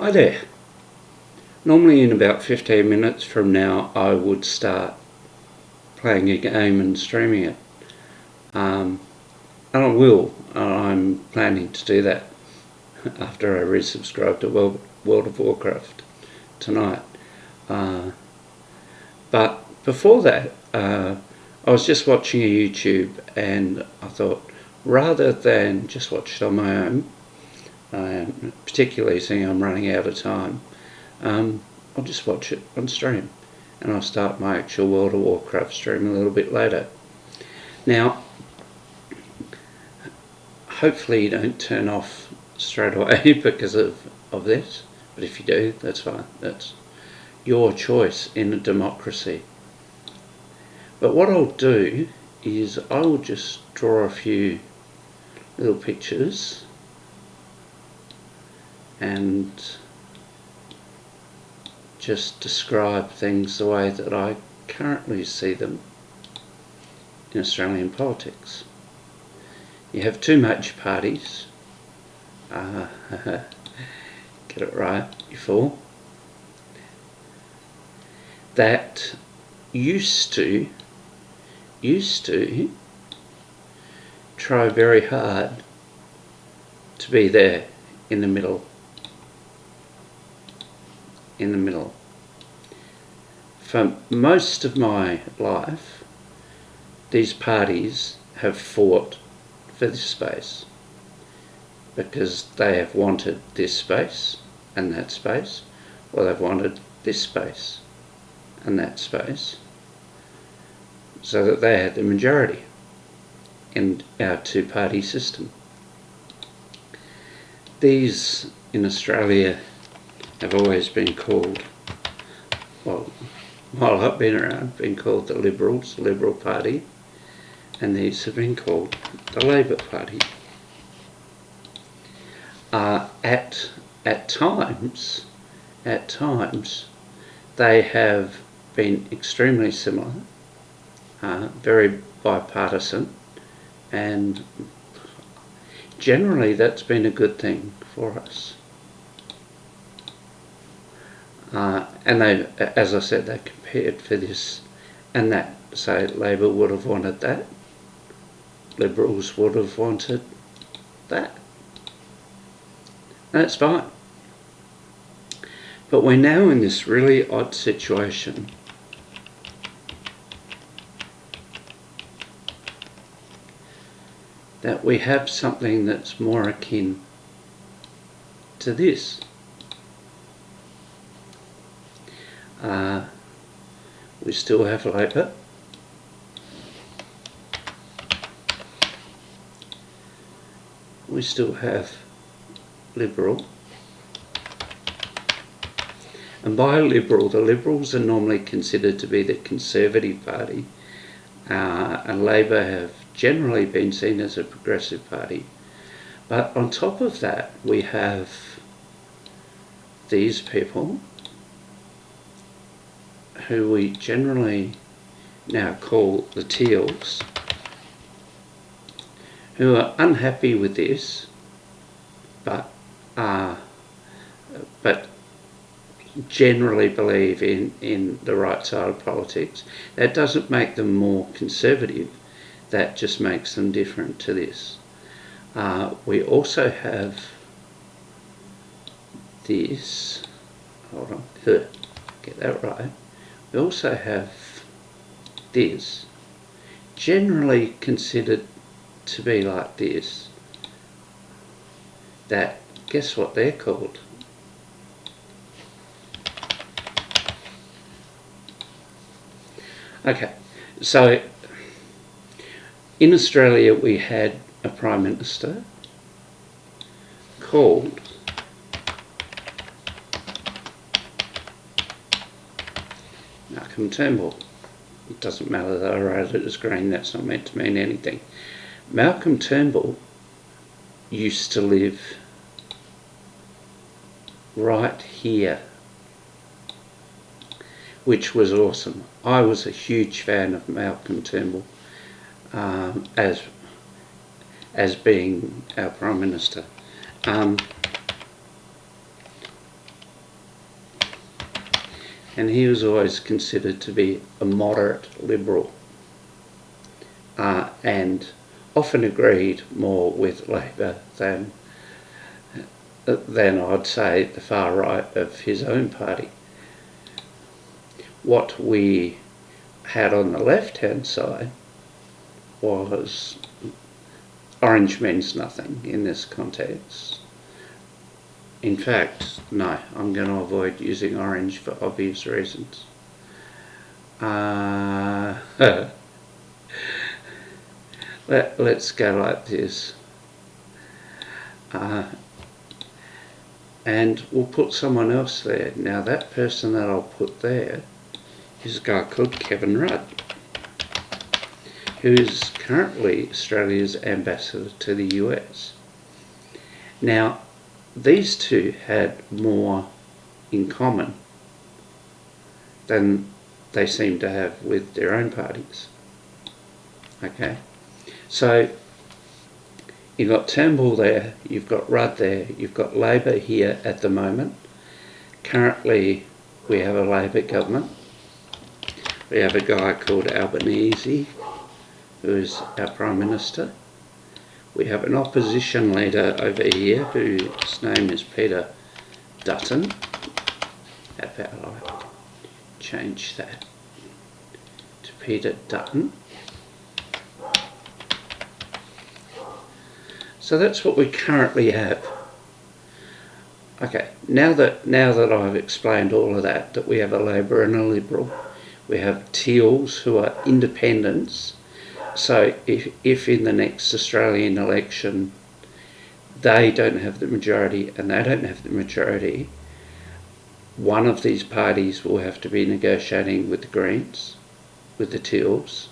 Hi there. Normally in about 15 minutes from now I would start playing a game and streaming it. And I will. I'm planning to do that after I resubscribe to World of Warcraft tonight. But before that, I was just watching a YouTube and I thought, rather than just watch it on my own, particularly seeing I'm running out of time, I'll just watch it on stream, and I'll start my actual World of Warcraft stream a little bit later. Now, hopefully you don't turn off straight away because of this, but if you do, that's fine. That's your choice in a democracy. But what I'll do is I will just draw a few little pictures and just describe things the way that I currently see them in Australian politics. You have two major parties. Get it right, you fool. That used to try very hard to be there in the middle. For most of my life, these parties have fought for this space because they have wanted this space and that space, or they've wanted this space and that space, so that they had the majority in our two-party system. These in Australia have always been called, well, while I've been around, been called the Liberals, the Liberal Party, and these have been called the Labor Party. At times, they have been extremely similar, very bipartisan, and generally that's been a good thing for us. And they, as I said, they compared for this and that. So Labor would have wanted that, Liberals would have wanted that. That's fine. But we're now in this really odd situation that we have something that's more akin to this. We still have Labor. We still have Liberal. And by Liberal, the Liberals are normally considered to be the Conservative Party, and Labor have generally been seen as a progressive party. But on top of that, we have these people who we generally now call the Teals, who are unhappy with this, but generally believe in the right side of politics. That doesn't make them more conservative, that just makes them different to this. We also have this, hold on, get that right. We also have this, generally considered to be like this, that, guess what they're called? Okay, so in Australia we had a Prime Minister called Malcolm Turnbull. It doesn't matter that I wrote it as green, that's not meant to mean anything. Malcolm Turnbull used to live right here, which was awesome. I was a huge fan of Malcolm Turnbull as being our Prime Minister. and he was always considered to be a moderate Liberal, and often agreed more with Labor than I'd say the far right of his own party. What we had on the left-hand side was orange means nothing in this context. In fact, no, I'm going to avoid using orange for obvious reasons. Let's go like this. And we'll put someone else there. Now that person that I'll put there is a guy called Kevin Rudd, who is currently Australia's ambassador to the US. Now, these two had more in common than they seem to have with their own parties. Okay, so you've got Turnbull there, you've got Rudd there, you've got Labor here at the moment. Currently, we have a Labor government. We have a guy called Albanese, who is our Prime Minister. We have an opposition leader over here whose name is Peter Dutton. How about I change that to Peter Dutton? So that's what we currently have. Okay, now that I've explained all of that we have a Labor and a Liberal, we have Teals who are independents. So if in the next Australian election they don't have the majority and they don't have the majority, one of these parties will have to be negotiating with the Greens, with the Teals,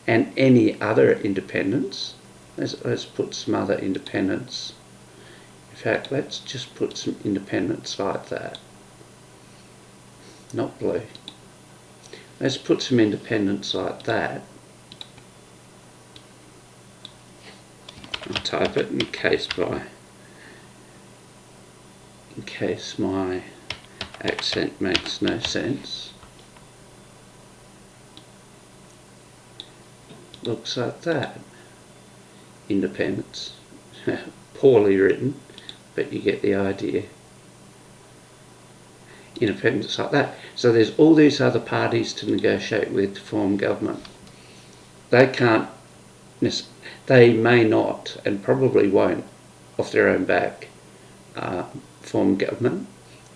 and any other independents. Let's put some other independents. In fact, let's just put some independents like that. Not blue. Let's put some independents like that. I'll type it in case my accent makes no sense. Looks like that. Independence. Poorly written, but you get the idea. Independence like that. So there's all these other parties to negotiate with to form government. They can't, they may not, and probably won't, off their own back, form government.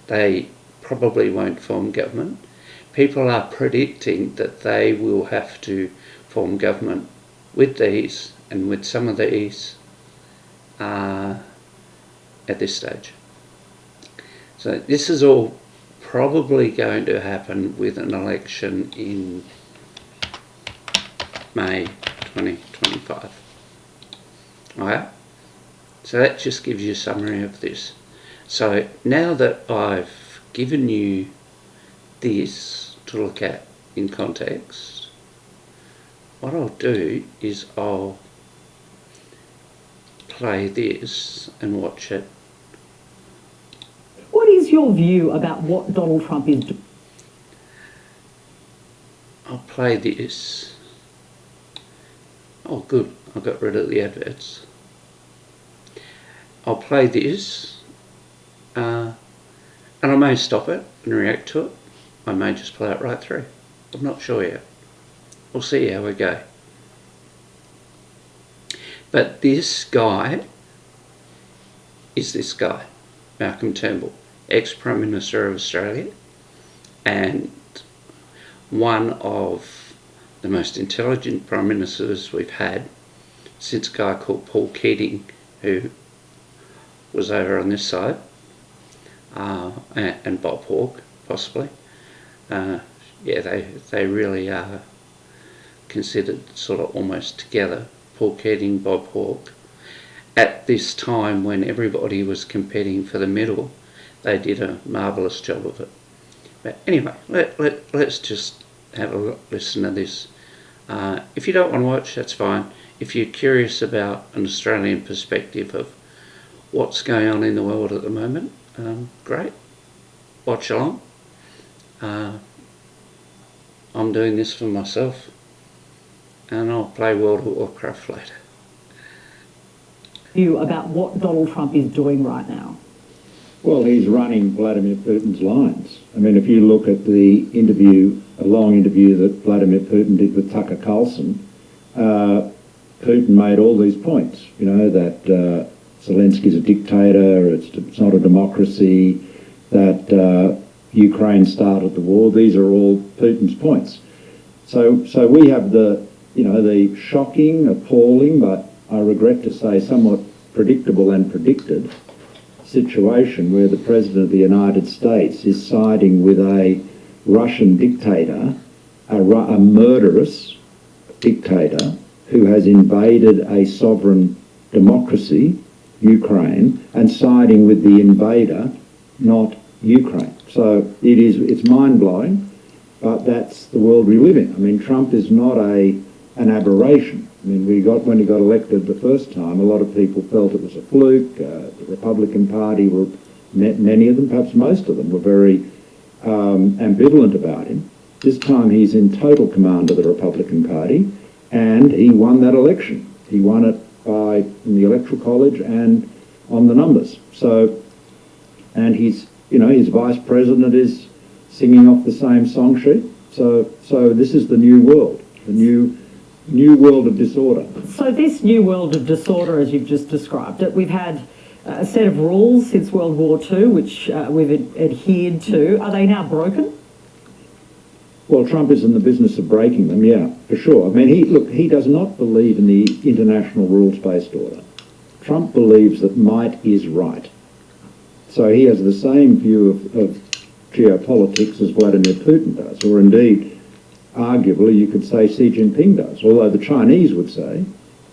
They probably won't form government. People are predicting that they will have to form government with these and with some of these at this stage. So this is all probably going to happen with an election in May 2025. Alright, so that just gives you a summary of this. So now that I've given you this to look at in context, what I'll do is I'll play this and watch it. What is your view about what Donald Trump is doing? I'll play this. Oh good, I got rid of the adverts. I'll play this and I may stop it and react to it. I may just play it right through. I'm not sure yet. We'll see how we go. But this guy is this guy, Malcolm Turnbull, ex-Prime Minister of Australia and one of the most intelligent Prime Ministers we've had since a guy called Paul Keating, who was over on this side, and Bob Hawke, possibly. Yeah, they really are considered sort of almost together, Paul Keating, Bob Hawke. At this time when everybody was competing for the middle, they did a marvellous job of it. But anyway, let's just have a listen to this. If you don't want to watch, that's fine. If you're curious about an Australian perspective of what's going on in the world at the moment, great. Watch along. I'm doing this for myself, and I'll play World of Warcraft later. View about what Donald Trump is doing right now? Well, he's running Vladimir Putin's lines. I mean, if you look at the interview, a long interview that Vladimir Putin did with Tucker Carlson, Putin made all these points, that Zelensky's a dictator, it's not a democracy, that Ukraine started the war. These are all Putin's points. So we have the shocking, appalling, but I regret to say somewhat predictable and predicted situation where the President of the United States is siding with a Russian dictator, a murderous dictator who has invaded a sovereign democracy, Ukraine, and siding with the invader, not Ukraine. So it's mind-blowing, but that's the world we live in. I mean, Trump is not an aberration. I mean, when he got elected the first time, a lot of people felt it was a fluke. The Republican Party many of them, perhaps most of them, were very ambivalent about him. This time he's in total command of the Republican Party, and he won that election. He won it in the Electoral College and on the numbers. So, and his vice president is singing off the same song sheet. So this is the new world, the new world of disorder. So this new world of disorder, as you've just described it, we've had a set of rules since World War II, which we've adhered to. Are they now broken? Well, Trump is in the business of breaking them, yeah, for sure. I mean, he does not believe in the international rules-based order. Trump believes that might is right. So he has the same view of geopolitics as Vladimir Putin does, or indeed, arguably, you could say Xi Jinping does, although the Chinese would say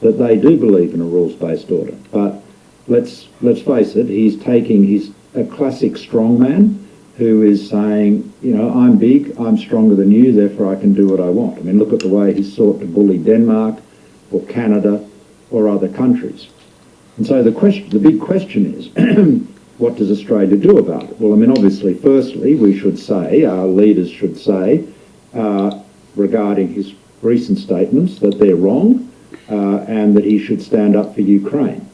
that they do believe in a rules-based order. But let's face it, he's a classic strongman who is saying, I'm big, I'm stronger than you, therefore I can do what I want. I mean, look at the way he's sought to bully Denmark or Canada or other countries. And so the big question is, what does Australia do about it? Well, I mean, obviously, firstly, we should say, our leaders should say, regarding his recent statements, that they're wrong and that he should stand up for Ukraine.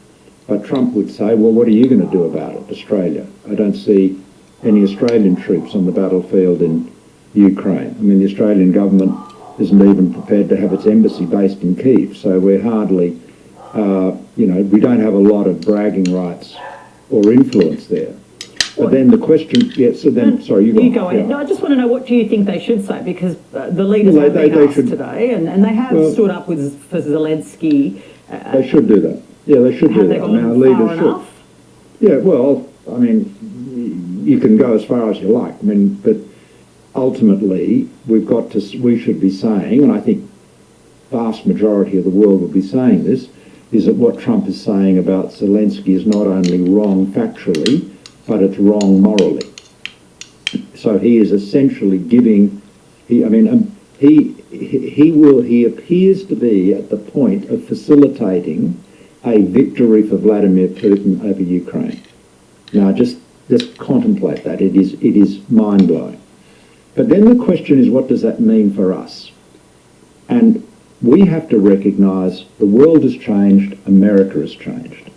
But Trump would say, well, what are you going to do about it, Australia? I don't see any Australian troops on the battlefield in Ukraine. I mean, the Australian government isn't even prepared to have its embassy based in Kyiv, so we're hardly, we don't have a lot of bragging rights or influence there. But then the question, sorry, you go ahead. Yeah. No, I just want to know, what do you think they should say? Because the leaders have been asked today, and they have stood up for Zelensky. They should do that. Yeah, they should do that. Have they gone far enough? Yeah, well, I mean, you can go as far as you like. I mean, but ultimately, we should be saying, and I think vast majority of the world will be saying this, is that what Trump is saying about Zelensky is not only wrong factually, but it's wrong morally. So he is essentially giving, he appears to be at the point of facilitating a victory for Vladimir Putin over Ukraine. Now, just contemplate that. It is mind-blowing. But then the question is, what does that mean for us? And we have to recognise the world has changed, America has changed.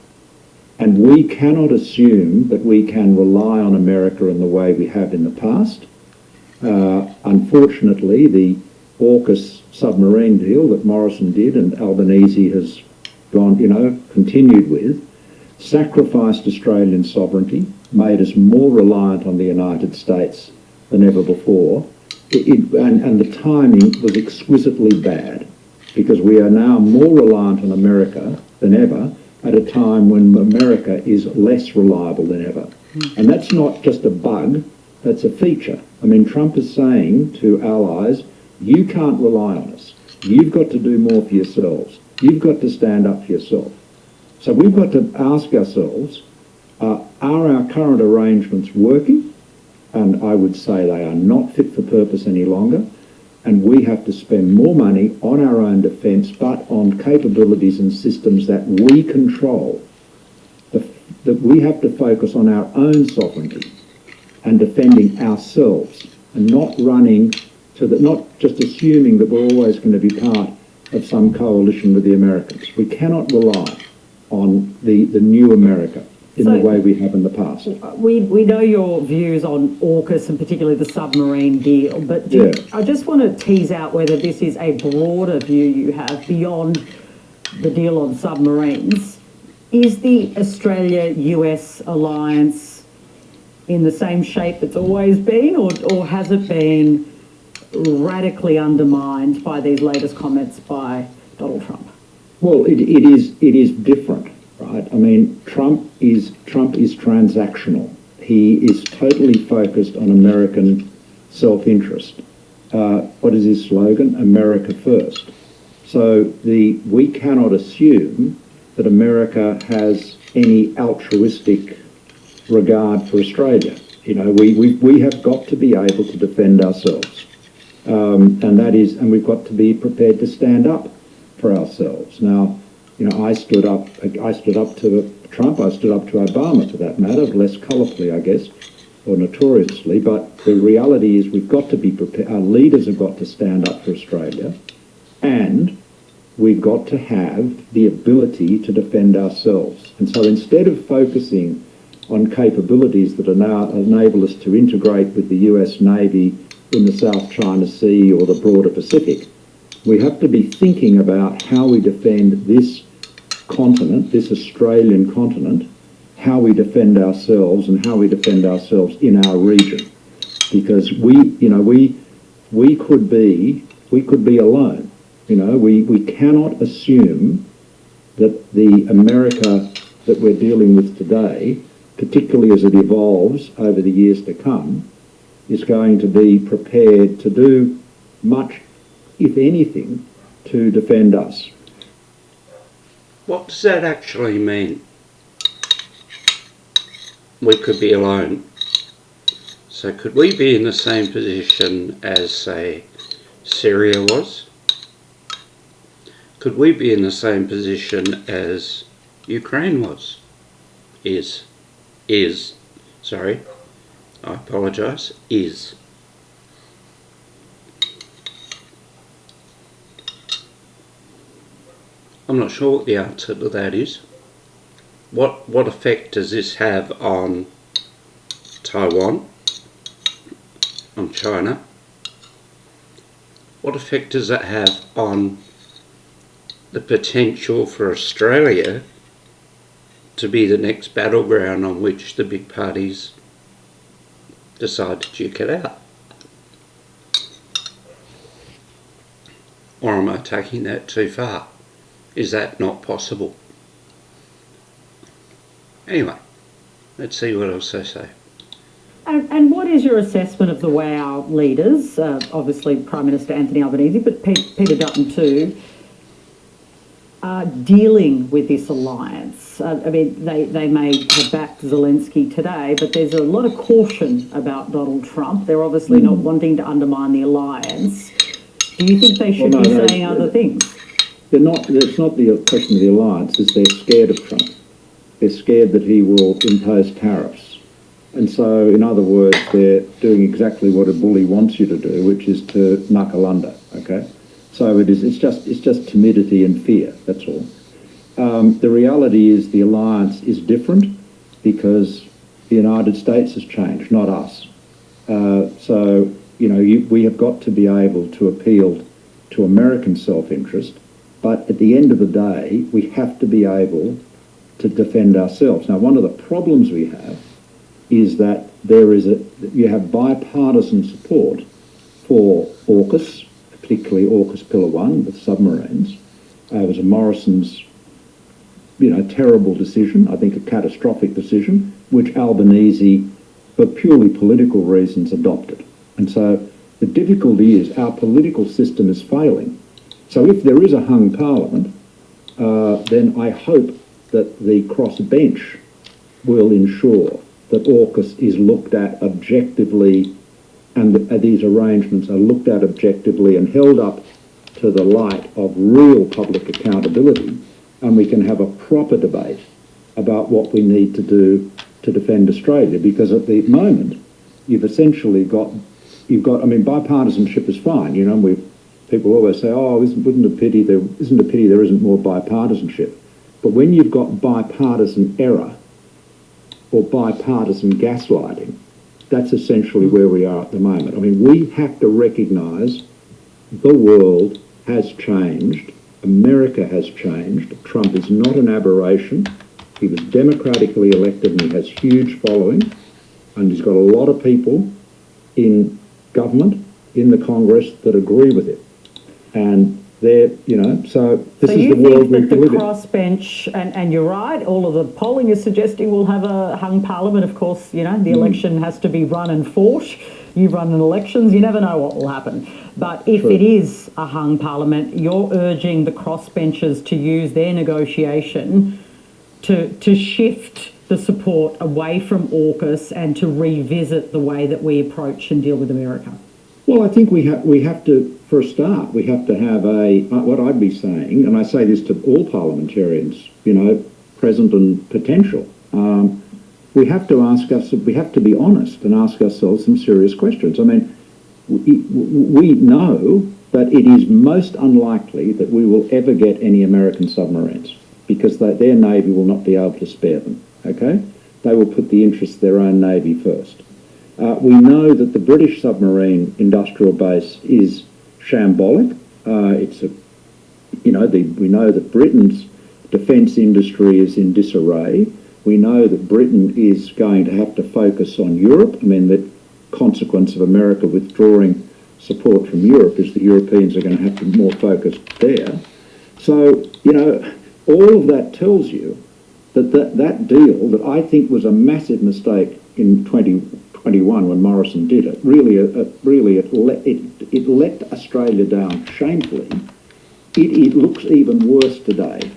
And we cannot assume that we can rely on America in the way we have in the past. Unfortunately, the AUKUS submarine deal that Morrison did and Albanese has continued with, sacrificed Australian sovereignty, made us more reliant on the United States than ever before, and the timing was exquisitely bad, because we are now more reliant on America than ever at a time when America is less reliable than ever. And that's not just a bug, that's a feature. I mean, Trump is saying to allies, you can't rely on us. You've got to do more for yourselves. You've got to stand up for yourself. So we've got to ask ourselves, are our current arrangements working? And I would say they are not fit for purpose any longer. And we have to spend more money on our own defence, but on capabilities and systems that we control. That we have to focus on our own sovereignty and defending ourselves, and not running to the, not just assuming that we're always going to be part of some coalition with the Americans. We cannot rely on the new America in the way we have in the past. We know your views on AUKUS and particularly the submarine deal, but I just want to tease out whether this is a broader view you have beyond the deal on submarines. Is the Australia-US alliance in the same shape it's always been, or has it been radically undermined by these latest comments by Donald Trump? Well, it is different, right? I mean, Trump is transactional. He is totally focused on American self-interest. What is his slogan? America first. So we cannot assume that America has any altruistic regard for Australia. You know, we have got to be able to defend ourselves, and we've got to be prepared to stand up for ourselves. Now, you know, I stood up to Trump. I stood up to Obama, for that matter, less colourfully, I guess, or notoriously. But the reality is, we've got to be prepared. Our leaders have got to stand up for Australia, and we've got to have the ability to defend ourselves. And so instead of focusing on capabilities that are now enable us to integrate with the US Navy in the South China Sea or the broader Pacific, we have to be thinking about how we defend this continent, this Australian continent, how we defend ourselves and how we defend ourselves in our region. Because we could be alone. You know, we cannot assume that the America that we're dealing with today, particularly as it evolves over the years to come, is going to be prepared to do much, if anything, to defend us. What does that actually mean? We could be alone. So could we be in the same position as, say, Syria was? Could we be in the same position as Ukraine was? Sorry, I apologise, is. I'm not sure what the answer to that is. What effect does this have on Taiwan, on China? What effect does that have on the potential for Australia to be the next battleground on which the big parties decide to duke it out? Or am I taking that too far? Is that not possible? Anyway, let's see what else they say. And what is your assessment of the way our leaders, obviously Prime Minister Anthony Albanese, but Peter Dutton too, are dealing with this alliance? I mean, they may have backed Zelensky today, but there's a lot of caution about Donald Trump. They're obviously not wanting to undermine the alliance. Do you think they should be saying other things? It's not the question of the alliance, it's they're scared of Trump. They're scared that he will impose tariffs. And so, in other words, they're doing exactly what a bully wants you to do, which is to knuckle under, okay? So it's just timidity and fear, that's all. The reality is the alliance is different because the United States has changed, not us. So, you know, we have got to be able to appeal to American self-interest, but at the end of the day, we have to be able to defend ourselves. Now, one of the problems we have is that you have bipartisan support for AUKUS, particularly AUKUS Pillar 1 with submarines. It was a Morrison's, terrible decision, I think a catastrophic decision, which Albanese, for purely political reasons, adopted. And so the difficulty is our political system is failing. So if there is a hung parliament, then I hope that the crossbench will ensure that AUKUS is looked at objectively and these arrangements are looked at objectively and held up to the light of real public accountability, and we can have a proper debate about what we need to do to defend Australia. Because at the moment, you've essentially got you've got, I mean, bipartisanship is fine, you know, people always say, oh, isn't it a pity there isn't more bipartisanship. But when you've got bipartisan error or bipartisan gaslighting, that's essentially where we are at the moment. I mean, we have to recognise the world has changed. America has changed. Trump is not an aberration. He was democratically elected and he has huge following, and he's got a lot of people in government, in the Congress, that agree with it. And they're, you know, so this is the world we live in. So you think that the crossbench, and you're right, all of the polling is suggesting we'll have a hung parliament. Of course, you know, the election has to be run and fought. You run in elections, you never know what will happen. But if it is a hung parliament, you're urging the crossbenchers to use their negotiation to shift the support away from AUKUS and to revisit the way that we approach and deal with America. Well, I think we have to, for a start, we have to have what I'd be saying, and I say this to all parliamentarians, you know, present and potential, we have to be honest and ask ourselves some serious questions. I mean, we know that it is most unlikely that we will ever get any American submarines because their Navy will not be able to spare them, okay? They will put the interests of their own Navy first. We know that the British submarine industrial base is shambolic. We know that Britain's defence industry is in disarray. We know that Britain is going to have to focus on Europe. I mean, the consequence of America withdrawing support from Europe is the Europeans are going to have to be more focused there. So, you know, all of that tells you that deal that I think was a massive mistake in 2021 when Morrison did it, it let Australia down shamefully. It looks even worse today.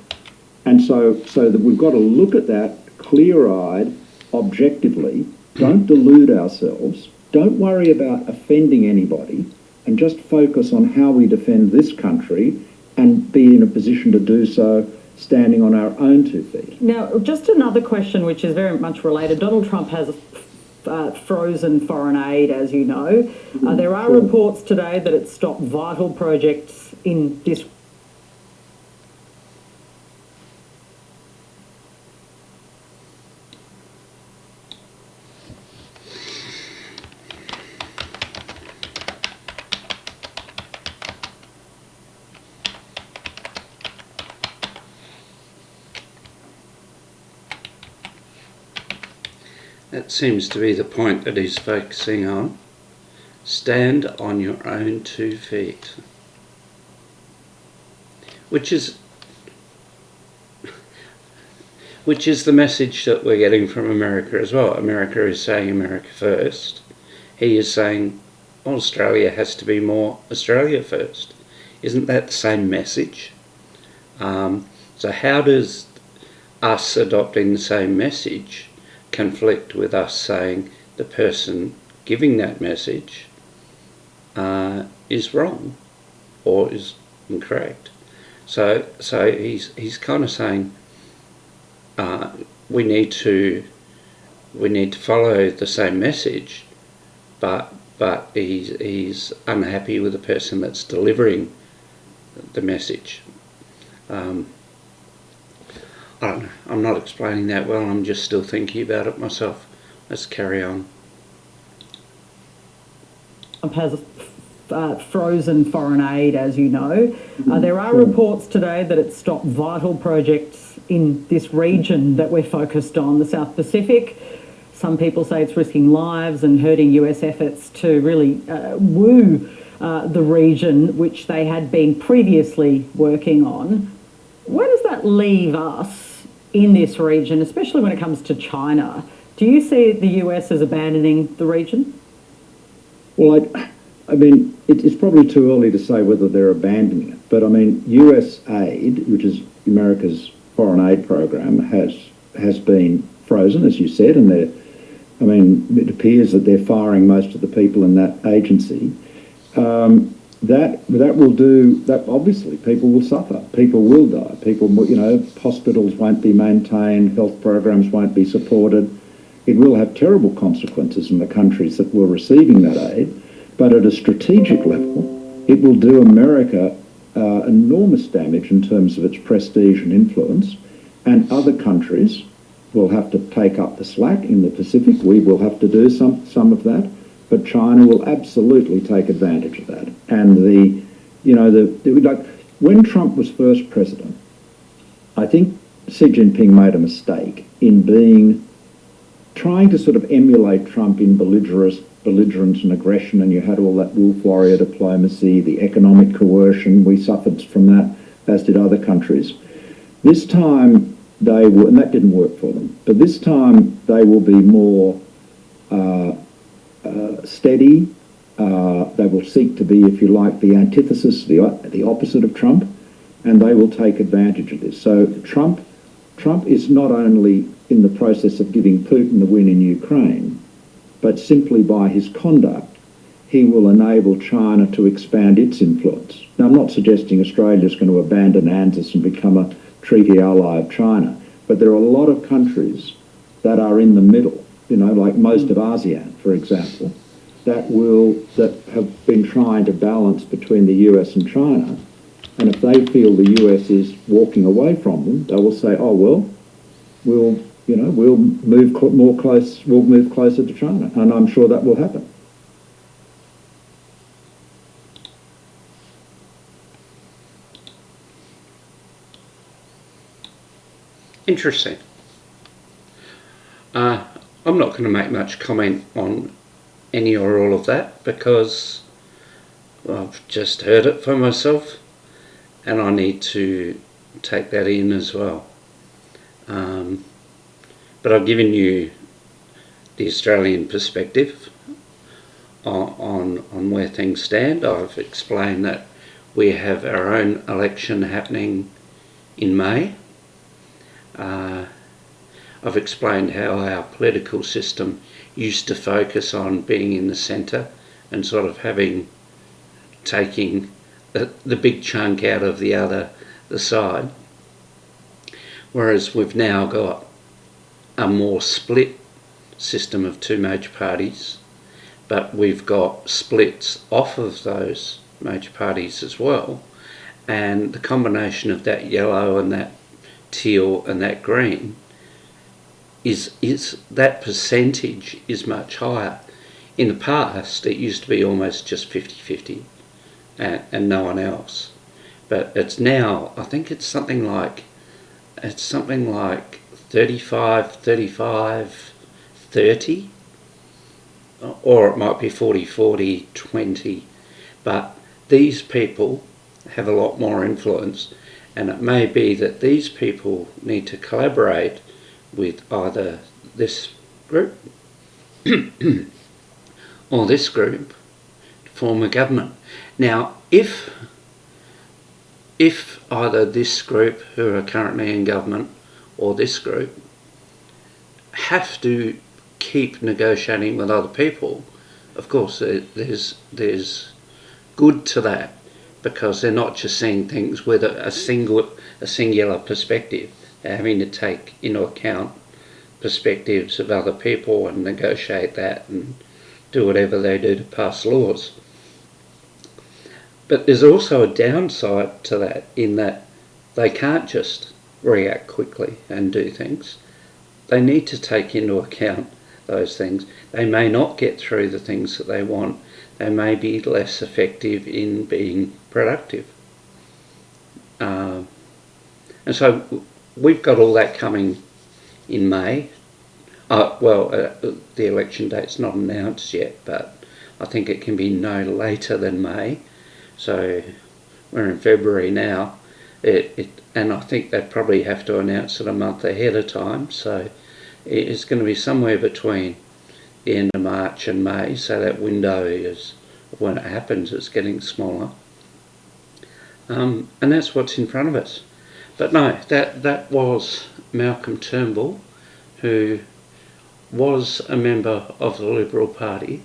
And so that we've got to look at that clear-eyed, objectively, don't delude ourselves, don't worry about offending anybody, and just focus on how we defend this country and be in a position to do so standing on our own 2 feet. Now, just another question which is very much related. Donald Trump has frozen foreign aid, as you know. There are reports today that it stopped vital projects in this. That seems to be the point that he's focusing on. Stand on your own 2 feet. Which is the message that we're getting from America as well. America is saying America first. He is saying Australia has to be more Australia first. Isn't that the same message? So how does us adopting the same message conflict with us saying the person giving that message is wrong or is incorrect? So he's kind of saying we need to follow the same message, but he's unhappy with the person that's delivering the message. I don't know, I'm not explaining that well, I'm just still thinking about it myself. Let's carry on. Has frozen foreign aid, as you know. There are reports today that it stopped vital projects in this region that we're focused on, the South Pacific. Some people say it's risking lives and hurting US efforts to really woo the region, which they had been previously working on. Where does that leave us in this region, especially when it comes to China? Do you see the US as abandoning the region? Well, I mean, it's probably too early to say whether they're abandoning it, but I mean, US aid, which is America's foreign aid program, has been frozen, as you said, and it appears that they're firing most of the people in that agency. That will do that. Obviously, people will suffer. People will die. People, you know, hospitals won't be maintained. Health programs won't be supported. It will have terrible consequences in the countries that were receiving that aid. But at a strategic level, it will do America enormous damage in terms of its prestige and influence, and other countries will have to take up the slack in the Pacific. We will have to do some of that, but China will absolutely take advantage of that. And when Trump was first president, I think Xi Jinping made a mistake in trying to sort of emulate Trump in belligerence and aggression, and you had all that wolf warrior diplomacy, the economic coercion. We suffered from that, as did other countries. This time they will, and that didn't work for them, but this time they will be more steady. They will seek to be, if you like, the antithesis, the opposite of Trump, and they will take advantage of this. So Trump is not only in the process of giving Putin the win in Ukraine, but simply by his conduct, he will enable China to expand its influence. Now, I'm not suggesting Australia is going to abandon ANZUS and become a treaty ally of China, but there are a lot of countries that are in the middle, like most of ASEAN, for example, that have been trying to balance between the US and China. And if they feel the US is walking away from them, they will say, oh, well, we'll move closer to China. And I'm sure that will happen. Interesting. I'm not going to make much comment on any or all of that because I've just heard it for myself and I need to take that in as well. But I've given you the Australian perspective on where things stand. I've explained that we have our own election happening in May. I've explained how our political system used to focus on being in the centre and sort of taking the big chunk out of the side, whereas we've now got a more split system of two major parties, but we've got splits off of those major parties as well, and the combination of that yellow and that teal and that green is that percentage is much higher. In the past it used to be almost just 50-50 and no one else, but it's now, I think it's something like 35, 30, or it might be 40, 20, but these people have a lot more influence, and it may be that these people need to collaborate with either this group or this group to form a government. Now, if either this group who are currently in government or this group have to keep negotiating with other people, of course there's good to that, because they're not just seeing things with a singular perspective. They're having to take into account perspectives of other people and negotiate that and do whatever they do to pass laws. But there's also a downside to that, in that they can't just react quickly and do things. They need to take into account those things. They may not get through the things that they want. They may be less effective in being productive. And so we've got all that coming in May. The election date's not announced yet, but I think it can be no later than May. So we're in February now, and I think they'd probably have to announce it a month ahead of time. So it's going to be somewhere between the end of March and May. So that window is, when it happens, it's getting smaller. And that's what's in front of us. But no, that was Malcolm Turnbull, who was a member of the Liberal Party,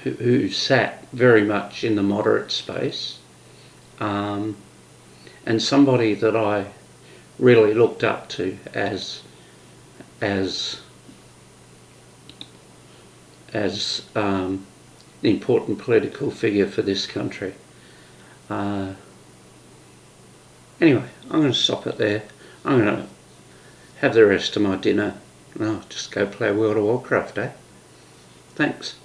who sat very much in the moderate space, and somebody that I really looked up to as important political figure for this country. Anyway, I'm going to stop it there. I'm going to have the rest of my dinner and I'll just go play World of Warcraft, eh? Thanks.